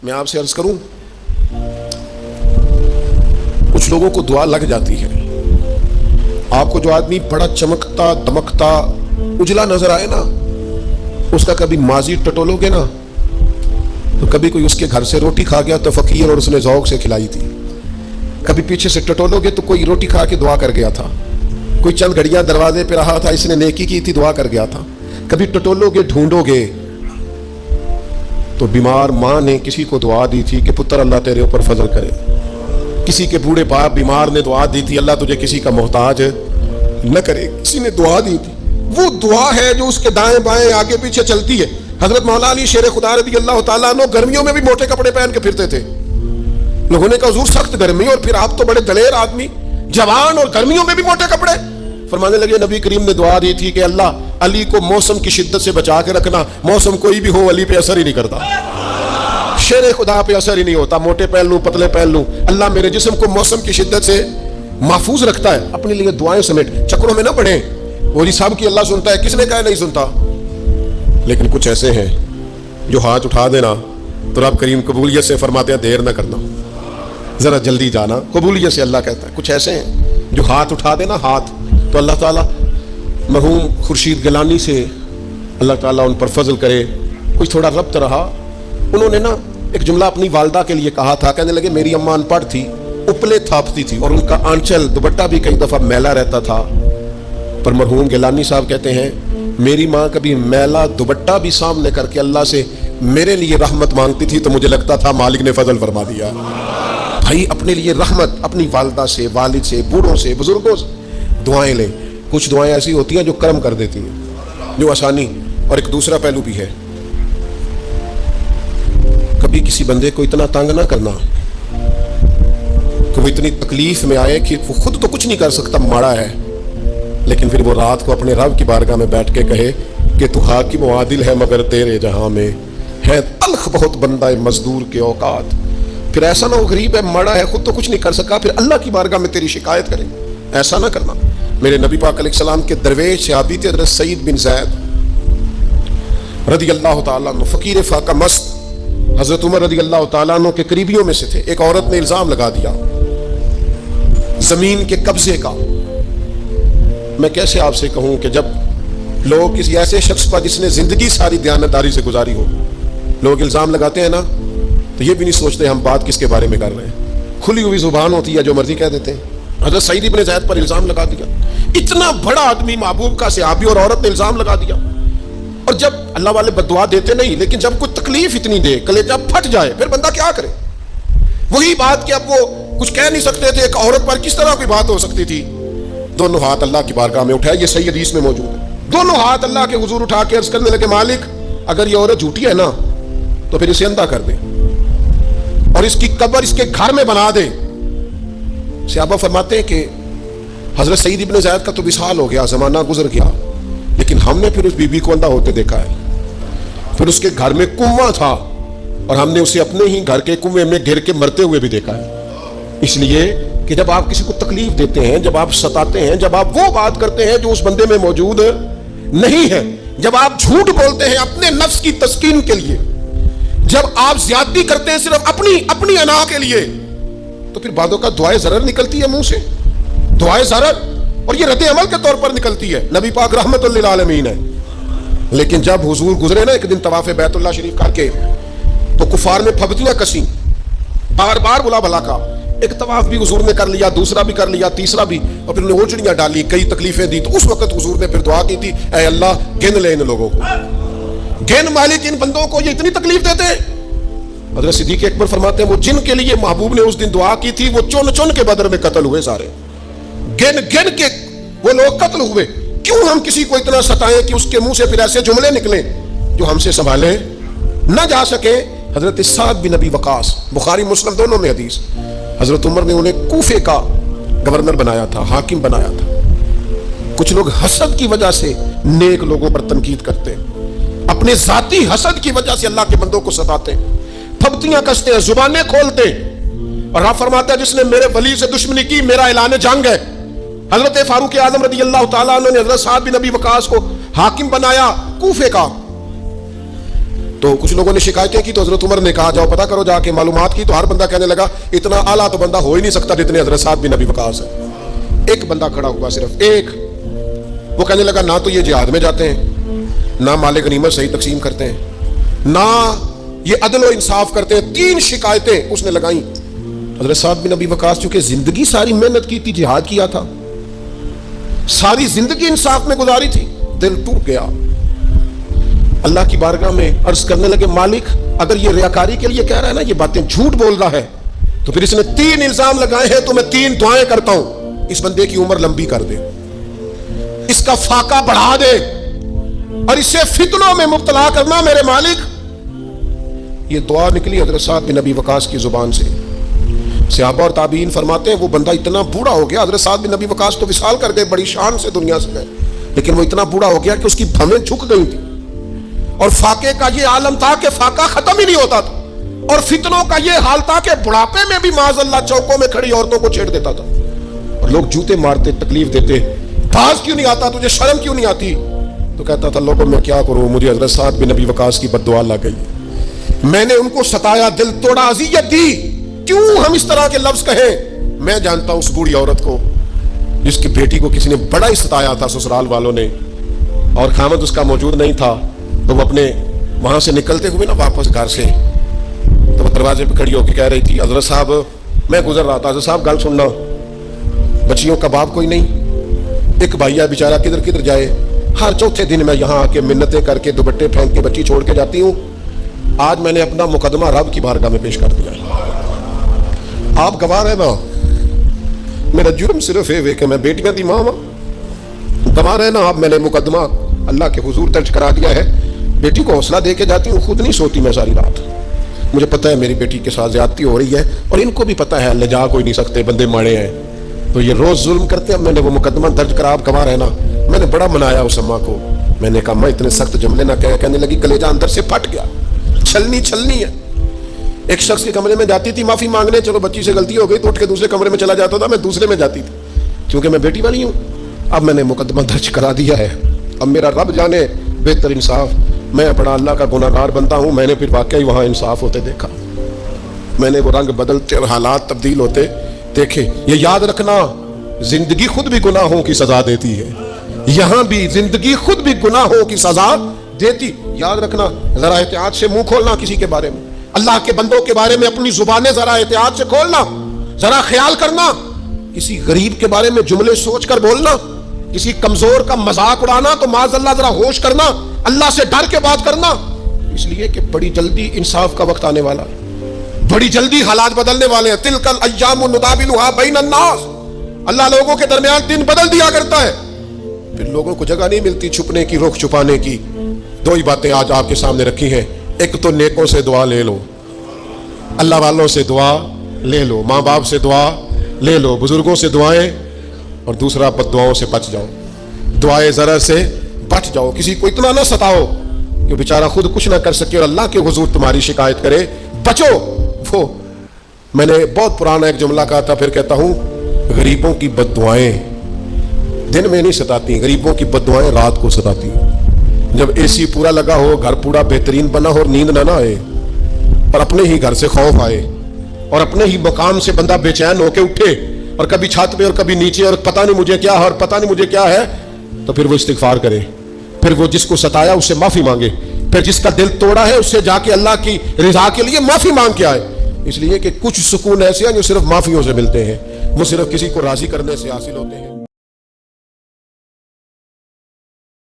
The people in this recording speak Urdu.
میں آپ سے عرض کروں، کچھ لوگوں کو دعا لگ جاتی ہے. آپ کو جو آدمی بڑا چمکتا دمکتا اجلا نظر آئے نا، اس کا کبھی ماضی ٹٹولو گے نا تو کبھی کوئی اس کے گھر سے روٹی کھا گیا تو فقیر اور اس نے ذوق سے کھلائی تھی. کبھی پیچھے سے ٹٹولو گے تو کوئی روٹی کھا کے دعا کر گیا تھا. کوئی چند گھڑیاں دروازے پہ رہا تھا، اس نے نیکی کی تھی، دعا کر گیا تھا. کبھی ٹٹولو گے ڈھونڈو گے تو بیمار ماں نے کسی کو دعا دی تھی کہ پتر اللہ تیرے اوپر فضل کرے. کسی کے بوڑھے باپ بیمار نے دعا دی تھی اللہ تجھے کسی کا محتاج نہ کرے. کسی نے دعا دی تھی. وہ دعا ہے جو اس کے دائیں بائیں آگے پیچھے چلتی ہے. حضرت مولا علی شیر خدا رضی اللہ تعالیٰ عنہ گرمیوں میں بھی موٹے کپڑے پہن کے پھرتے تھے. لوگوں نے کہا حضور سخت گرمی اور پھر آپ تو بڑے دلیر آدمی، جوان اور گرمیوں میں بھی موٹے کپڑے. فرمانے لگے نبی کریم نے دعا دی تھی کہ اللہ علی کو موسم کی شدت سے بچا کے رکھنا. موسم کوئی بھی ہو علی پہ اثر ہی نہیں کرتا، شیر خدا پہ اثر ہی نہیں ہوتا. موٹے پہن لوں پتلے پہن لوں، اللہ میرے جسم کو موسم کی شدت سے محفوظ رکھتا ہے. اپنے لیے دعائیں سمیٹ چکروں میں نہ پڑیں. وہ جی صاحب کی اللہ سنتا ہے، کس نے کہا نہیں سنتا؟ لیکن کچھ ایسے ہیں جو ہاتھ اٹھا دینا تو رب کریم قبولیت سے فرماتے ہیں دیر نہ کرنا، ذرا جلدی جانا. قبولیت سے اللہ کہتا ہے. کچھ ایسے ہیں جو ہاتھ اٹھا دینا ہاتھ تو اللہ تعالیٰ مرحوم خورشید گیلانی سے اللہ تعالیٰ ان پر فضل کرے. کچھ تھوڑا ربط رہا. انہوں نے نا ایک جملہ اپنی والدہ کے لیے کہا تھا. کہنے لگے میری اماں ان پڑھ تھی، اپلے تھاپتی تھی اور ان کا آنچل دوپٹہ بھی کئی دفعہ میلا رہتا تھا. پر مرحوم گیلانی صاحب کہتے ہیں میری ماں کبھی میلا دوپٹہ بھی سامنے کر کے اللہ سے میرے لیے رحمت مانگتی تھی تو مجھے لگتا تھا مالک نے فضل فرما دیا. بھائی اپنے لیے رحمت اپنی والدہ سے، والد سے، بوڑھوں سے، بزرگوں سے دعائیں لیں. کچھ دعائیں ایسی ہوتی ہیں جو کرم کر دیتی ہیں، جو آسانی. اور ایک دوسرا پہلو بھی ہے، کبھی کسی بندے کو اتنا تنگ نہ کرنا کہ وہ اتنی تکلیف میں آئے کہ وہ خود تو کچھ نہیں کر سکتا، ماڑا ہے، لیکن پھر وہ رات کو اپنے رب کی بارگاہ میں بیٹھ کے کہے کہ تو حاکم و عادل ہے مگر تیرے جہاں میں ہے تلخ بہت بندہ مزدور کے اوقات. پھر ایسا نہ ہو غریب ہے، ماڑا ہے، خود تو کچھ نہیں کر سکا، پھر اللہ کی بارگاہ میں تیری شکایت کرے. ایسا نہ کرنا. میرے نبی پاک علیہ السلام کے درویش صحابی تھے حضرت سعید بن زید رضی اللہ تعالیٰ عنہ، فقیر فاقہ مست. حضرت عمر رضی اللہ تعالیٰ عنہ کے قریبیوں میں سے تھے. ایک عورت نے الزام لگا دیا زمین کے قبضے کا. میں کیسے آپ سے کہوں کہ جب لوگ کسی ایسے شخص پر جس نے زندگی ساری دیانتداری سے گزاری ہو، لوگ الزام لگاتے ہیں نا تو یہ بھی نہیں سوچتے ہم بات کس کے بارے میں کر رہے ہیں. کھلی ہوئی زبان ہوتی ہے، جو مرضی کہہ دیتے ہیں. حضرت سعید بن زید پر الزام لگا دیا. اتنا بڑا آدمی، محبوب کا صحابی، اور عورت نے الزام لگا دیا. اور جب اللہ والے بددعا دیتے نہیں، لیکن جب کوئی تکلیف اتنی دے، کلیجہ پھٹ جائے، پھر بندہ کیا کرے؟ وہی بات کہ اب وہ کچھ کہہ نہیں سکتے تھے، ایک عورت پر کس طرح کوئی بات ہو سکتی تھی. دونوں ہاتھ اللہ کی بارگاہ میں اٹھائے، یہ صحیح حدیث میں موجود ہے. دونوں ہاتھ اللہ کے حضور اٹھا کے عرض کرنے لگے مالک اگر یہ عورت جھوٹی ہے نا تو پھر اسے اندھا کر دے اور اس کی قبر اس کے گھر میں بنا دے. صحابہ فرماتے ہیں کہ حضرت سعید ابن زید کا تو وصال ہو گیا، زمانہ گزر گیا، لیکن ہم نے پھر اس بی بی کو اندھا ہوتے دیکھا ہے. پھر اس کے گھر میں کنواں تھا اور ہم نے اسے اپنے ہی گھر کے کنویں میں گر کے مرتے ہوئے بھی دیکھا ہے. اس لیے کہ جب آپ کسی کو تکلیف دیتے ہیں، جب آپ ستاتے ہیں، جب آپ وہ بات کرتے ہیں جو اس بندے میں موجود نہیں ہے، جب آپ جھوٹ بولتے ہیں اپنے نفس کی تسکین کے لیے، جب آپ زیادتی کرتے ہیں صرف اپنی انا کے لیے، تو پھر بعدوں کا دعائے ضرر نکلتی ہے منہ سے، دعائے ضرر، اور یہ رد عمل کے طور پر نکلتی ہے. نبی پاک رحمت للعالمین ہے. لیکن جب حضور گزرے نا ایک دن طواف بیت اللہ شریف کر کے تو کفار نے پھبتیاں کسیں، بار بار بلا بلا کا. ایک طواف بھی حضور نے کر لیا، دوسرا بھی کر لیا، تیسرا بھی، اور پھر انہیں اوجڑیاں ڈالی، کئی تکلیفیں دی. تو اس وقت حضور نے پھر دعا کی تھی اے اللہ گن لے ان لوگوں کو، گن مالک ان بندوں کو، یہ اتنی تکلیف دیتے ہیں. حضرت صدیق اکبر فرماتے ہیں وہ جن کے لیے محبوب نے اس دن دعا کی تھی وہ چن چن کے بدر میں قتل ہوئے، سارے گن گن کے وہ لوگ قتل ہوئے. کیوں ہم کسی کو اتنا ستائیں کہ اس کے منہ سے پھر ایسے جملے نکلیں جو ہم سے سنبھالے نہ جا سکے. حضرت سعد بن ابی وقاص، بخاری مسلم دونوں میں حدیث، حضرت عمر نے انہیں کوفے کا گورنر بنایا تھا، حاکم بنایا تھا. کچھ لوگ حسد کی وجہ سے نیک لوگوں پر تنقید کرتے ہیں، اپنے ذاتی حسد کی وجہ سے اللہ کے بندوں کو ستاتے ہیں، پھبتیاں کستے ہیں، زبانیں کھولتے ہیں. اور آپ فرماتے ہیں جس نے میرے ولی سے دشمنی کی میرا اعلان جنگ ہے. حضرت فاروق اعظم رضی اللہ تعالیٰ عنہ نے حضرت سعد بن ابی وقاص کو حاکم بنایا کوفے کا. تو کچھ لوگوں نے شکایتیں کی تو حضرت عمر نے کہا جاؤ پتہ کرو جا کے معلومات کی. تو ہر بندہ کہنے لگا اتنا اعلیٰ تو بندہ ہو ہی نہیں سکتا جتنے حضرت سعد بن ابی وقاص ہے. ایک بندہ کھڑا ہوا صرف ایک, وہ کہنے لگا نہ تو یہ جہاد میں جاتے ہیں, نہ مال غنیمت صحیح تقسیم کرتے ہیں, نہ یہ عدل و انصاف کرتے ہیں. 3 شکایتیں اس نے لگائیں. حضرت سعد بن ابی وقاص چونکہ زندگی ساری محنت کی تھی, جہاد کیا تھا, ساری زندگی انصاف میں گزاری تھی, دل ٹوٹ گیا. اللہ کی بارگاہ میں عرض کرنے لگے مالک اگر یہ ریاکاری کے لیے کہہ رہا ہے نا, یہ باتیں جھوٹ بول رہا ہے, تو پھر اس نے 3 الزام لگائے ہیں, تو میں 3 دعائیں کرتا ہوں اس بندے کی عمر لمبی کر دے, اس کا فاقہ بڑھا دے, اور اسے فتنوں میں مبتلا کرنا میرے مالک. یہ دعا نکلی حضرت سعد بن ابی وقاص کی زبان سے. صحابہ اور تابعین فرماتے ہیں وہ بندہ اتنا بوڑھا ہو گیا, حضرت سعد بن ابی وقاص تو وصال کر گئے, بڑی شان سے دنیا سے گئے, لیکن وہ اتنا بوڑھا ہو گیا کہ اس کی بھویں جھک گئی تھی, اور فاقے کا یہ عالم تھا کہ فاقہ ختم ہی نہیں ہوتا تھا, اور فتنوں کا یہ حال تھا کہ بڑھاپے میں بھی معاذ اللہ چوکوں میں کھڑی عورتوں کو چھیڑ دیتا تھا, اور لوگ جوتے مارتے, تکلیف دیتے, باز کیوں نہیں آتا, تجھے شرم کیوں نہیں آتی؟ تو کہتا تھا لوگوں میں کیا کروں, مجھے حضرت سعد بن ابی وقاص کی بد دعا لگ گئی, میں نے ان کو ستایا, دل توڑا, اذیت دی, کیوں ہم اس طرح کے لفظ کہیں. میں جانتا ہوں اس بوڑھی عورت کو جس کی بیٹی کو کسی نے بڑا ہی ستایا تھا سسرال والوں نے, اور خامد اس کا موجود نہیں تھا, تو وہ اپنے وہاں سے نکلتے ہوئے نا واپس گھر سے, تو وہ دروازے پہ کھڑی ہو کے کہہ رہی تھی حضرت صاحب میں گزر رہا تھا, حضرت صاحب گل سننا, بچیوں کا باپ کوئی نہیں, ایک بھائی ہے بیچارہ کدھر کدھر جائے, ہر چوتھے دن میں یہاں آ کے منتیں کر کے دوپٹے پھینک کے بچی چھوڑ کے جاتی ہوں. آج میں نے اپنا مقدمہ رب کی بارگاہ میں پیش کر دیا, آپ گواہ رہے نا, میرا جرم صرف ہے کہ میں بیٹیاں دی ماں ہوں, گواہ رہے نا آپ, میں نے مقدمہ اللہ کے حضور درج کرا دیا ہے. بیٹی کو حوصلہ دے کے جاتی ہوں, خود نہیں سوتی میں ساری رات, مجھے پتہ ہے میری بیٹی کے ساتھ زیادتی ہو رہی ہے, اور ان کو بھی پتہ ہے لے جا کوئی نہیں سکتے, بندے ماڑے ہیں, تو یہ روز ظلم کرتے ہیں. میں نے وہ مقدمہ درج کرا, آپ گواہ رہنا, میں نے بڑا منایا اس اماں کو, میں نے کہا میں اتنے سخت جملے نہ کہنے لگی کلیجہ اندر سے پھٹ گیا, چھلنی ہے. ایک شخص کے کمرے میں جاتی تھی معافی مانگنے, چلو بچی سے غلطی ہو گئی تو اٹھ کے دوسرے کمرے میں چلا جاتا تھا, میں دوسرے میں جاتی تھی, کیونکہ میں بیٹی والی ہوں. اب میں نے مقدمہ درج کرا دیا ہے, اب میرا رب جانے بہتر انصاف, میں بڑا اللہ کا گناہ گار بنتا ہوں. میں نے پھر واقعی وہاں انصاف ہوتے دیکھا, میں نے وہ رنگ بدلتے اور حالات تبدیل ہوتے دیکھے. یہ یاد رکھنا زندگی خود بھی گناہوں کی سزا دیتی ہے, یہاں بھی زندگی خود بھی گناہوں کی سزا دیتی. یاد رکھنا, ذرا احتیاط سے منہ کھولنا کسی کے بارے میں, اللہ کے بندوں کے بارے میں اپنی زبانیں ذرا احتیاط سے کھولنا, ذرا خیال کرنا, کسی غریب کے بارے میں جملے سوچ کر بولنا, کسی کمزور کا مذاق اڑانا تو معاذ اللہ ذرا ہوش کرنا, اللہ سے ڈر کے بات کرنا, اس لیے کہ بڑی جلدی انصاف کا وقت آنے والا ہے, بڑی جلدی حالات بدلنے والے ہیں. تلک الایام نداولها بین الناس, اللہ لوگوں کے درمیان دن بدل دیا کرتا ہے, پھر لوگوں کو جگہ نہیں ملتی چھپنے کی, رخ چھپانے کی. 2 ہی باتیں آج آپ کے سامنے رکھی ہیں, ایک تو نیکوں سے دعا لے لو, اللہ والوں سے دعا لے لو, ماں باپ سے دعا لے لو, بزرگوں سے دعائیں, اور دوسرا بد دعاؤں سے بچ جاؤ, دعائیں ذرا سے بچ جاؤ. کسی کو اتنا نہ ستاؤ کہ بیچارہ خود کچھ نہ کر سکے اور اللہ کے حضور تمہاری شکایت کرے, بچو. وہ میں نے بہت پرانا ایک جملہ کہا تھا, پھر کہتا ہوں, غریبوں کی بد دعائیں دن میں نہیں ستاتی, غریبوں کی بد دعائیں رات کو ستاتی. جب اے سی پورا لگا ہو, گھر پورا بہترین بنا ہو, اور نیند نہ آئے, اور اپنے ہی گھر سے خوف آئے, اور اپنے ہی مقام سے بندہ بے چین ہو کے اٹھے, اور کبھی چھت پہ اور کبھی نیچے, اور پتہ نہیں مجھے کیا ہے اور پتہ نہیں مجھے کیا ہے, تو پھر وہ استغفار کرے, پھر وہ جس کو ستایا اس سے معافی مانگے, پھر جس کا دل توڑا ہے اس سے جا کے اللہ کی رضا کے لیے معافی مانگ کے آئے. اس لیے کہ کچھ سکون ایسے ہیں جو صرف معافیوں سے ملتے ہیں, وہ صرف کسی کو راضی کرنے سے حاصل ہوتے ہیں.